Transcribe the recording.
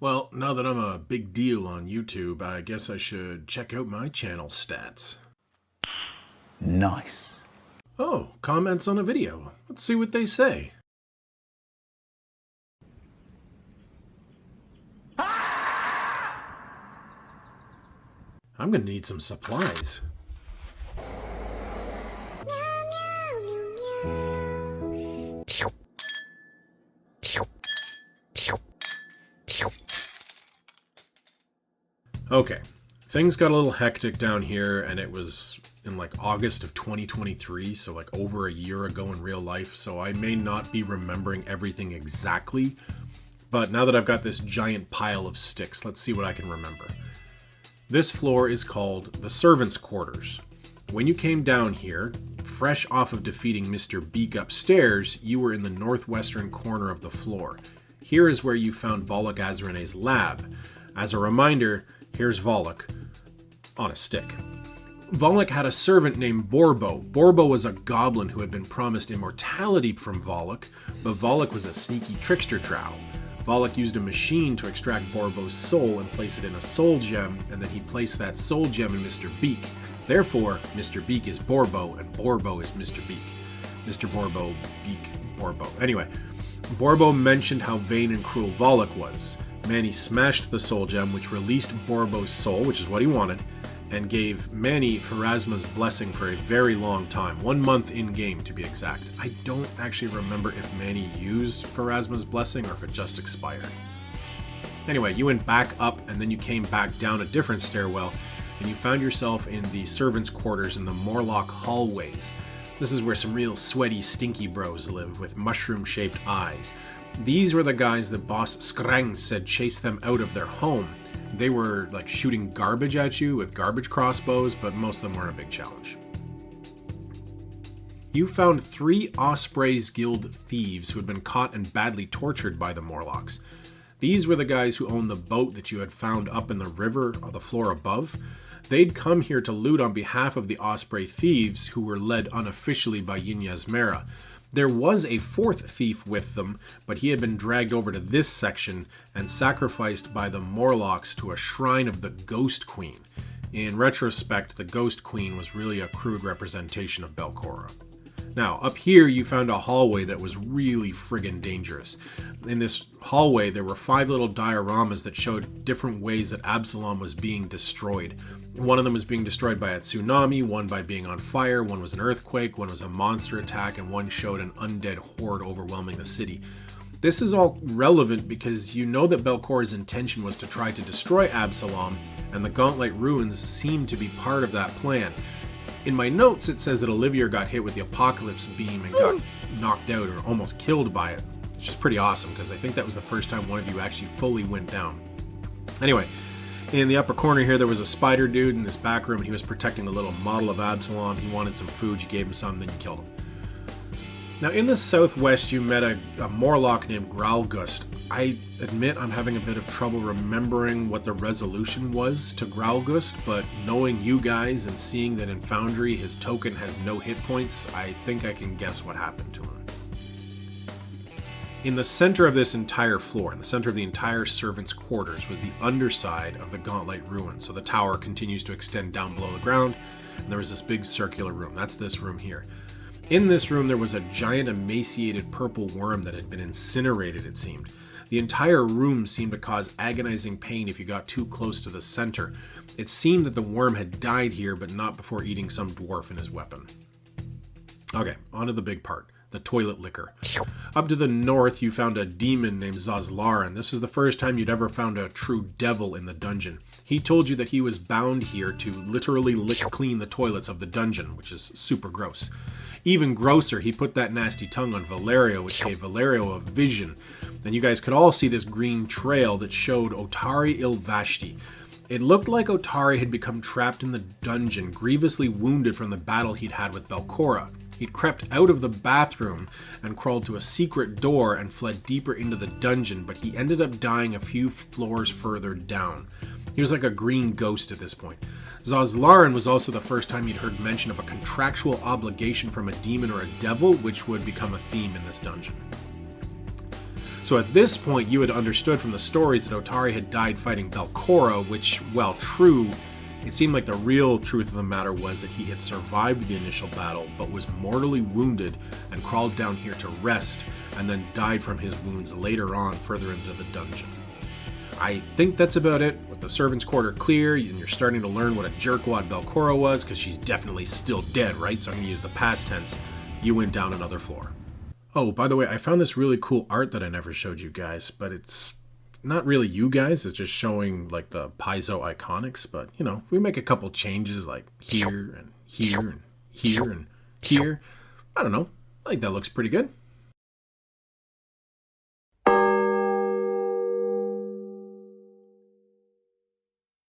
Well, now that I'm a big deal on YouTube, I guess I should check out my channel stats. Nice. Oh, comments on a video. Let's see what they say. I'm gonna need some supplies. Okay, things got a little hectic down here, and it was in like August of 2023, so like over a year ago in real life, so I may not be remembering everything exactly, but now that I've got this giant pile of sticks, let's see what I can remember. This floor is called the Servants' Quarters. When you came down here, fresh off of defeating Mr. Beak upstairs, you were in the northwestern corner of the floor. Here is where you found Volok Azrane's lab. As a reminder, here's Volok on a stick. Volok had a servant named Borbo. Borbo was a goblin who had been promised immortality from Volok, but Volok was a sneaky trickster trowel. Volok used a machine to extract Borbo's soul and place it in a soul gem, and then he placed that soul gem in Mr. Beak. Therefore, Mr. Beak is Borbo, and Borbo is Mr. Beak. Mr. Borbo, Beak, Borbo. Anyway, Borbo mentioned how vain and cruel Volok was. Manny smashed the soul gem, which released Borbo's soul, which is what he wanted, and gave Manny Pharasma's blessing for a very long time, 1 month in-game to be exact. I don't actually remember if Manny used Pharasma's blessing or if it just expired. Anyway, you went back up and then you came back down a different stairwell, and you found yourself in the servants' quarters in the Morlock hallways. This is where some real sweaty, stinky bros live with mushroom-shaped eyes. These were the guys that Boss Skrang said chased them out of their home. They were like shooting garbage at you with garbage crossbows, but most of them weren't a big challenge. You found 3 Osprey's Guild thieves who had been caught and badly tortured by the Morlocks. These were the guys who owned the boat that you had found up in the river or the floor above. They'd come here to loot on behalf of the Osprey thieves, who were led unofficially by Yin Yasmera. There was a 4th thief with them, but he had been dragged over to this section and sacrificed by the Morlocks to a shrine of the Ghost Queen. In retrospect, the Ghost Queen was really a crude representation of Belcora. Now, up here you found a hallway that was really friggin' dangerous. In this hallway there were 5 little dioramas that showed different ways that Absalom was being destroyed. One of them was being destroyed by a tsunami, one by being on fire, one was an earthquake, one was a monster attack, and one showed an undead horde overwhelming the city. This is all relevant because you know that Belcora's intention was to try to destroy Absalom, and the Gauntlet Ruins seem to be part of that plan. In my notes it says that Olivia got hit with the Apocalypse Beam and got knocked out or almost killed by it, which is pretty awesome because I think that was the first time one of you actually fully went down. Anyway, in the upper corner here there was a spider dude in this back room, and he was protecting a little model of Absalom. He wanted some food, you gave him some, then you killed him. Now in the southwest you met a Morlock named Growlgust. I admit I'm having a bit of trouble remembering what the resolution was to Growlgust, but knowing you guys and seeing that in Foundry his token has no hit points, I think I can guess what happened to him. In the center of this entire floor, in the center of the entire servants' quarters, was the underside of the Gauntlet Ruin. So the tower continues to extend down below the ground, and there was this big circular room. That's this room here. In this room there was a giant emaciated purple worm that had been incinerated, it seemed. The entire room seemed to cause agonizing pain if you got too close to the center. It seemed that the worm had died here, but not before eating some dwarf in his weapon. Okay, on to the big part. The toilet liquor. Up to the north you found a demon named Zazlar, and this was the first time you'd ever found a true devil in the dungeon. He told you that he was bound here to literally lick clean the toilets of the dungeon, which is super gross. Even grosser, he put that nasty tongue on Valerio, which gave Valerio a vision. And you guys could all see this green trail that showed Otari Ilvashti. It looked like Otari had become trapped in the dungeon, grievously wounded from the battle he'd had with Belcora. He'd crept out of the bathroom and crawled to a secret door and fled deeper into the dungeon, but he ended up dying a few floors further down. He was like a green ghost at this point. Zazlaran was also the first time you'd heard mention of a contractual obligation from a demon or a devil, which would become a theme in this dungeon. So at this point, you had understood from the stories that Otari had died fighting Belcora, which, while true, it seemed like the real truth of the matter was that he had survived the initial battle, but was mortally wounded and crawled down here to rest, and then died from his wounds later on further into the dungeon. I think that's about it. With the servants' quarter clear, and you're starting to learn what a jerkwad Belcora was, because she's definitely still dead, right? So I'm going to use the past tense. You went down another floor. Oh, by the way, I found this really cool art that I never showed you guys, but it's not really you guys. It's just showing like the Paizo iconics, but you know, if we make a couple changes like here and here and here and here, I don't know. I think that looks pretty good.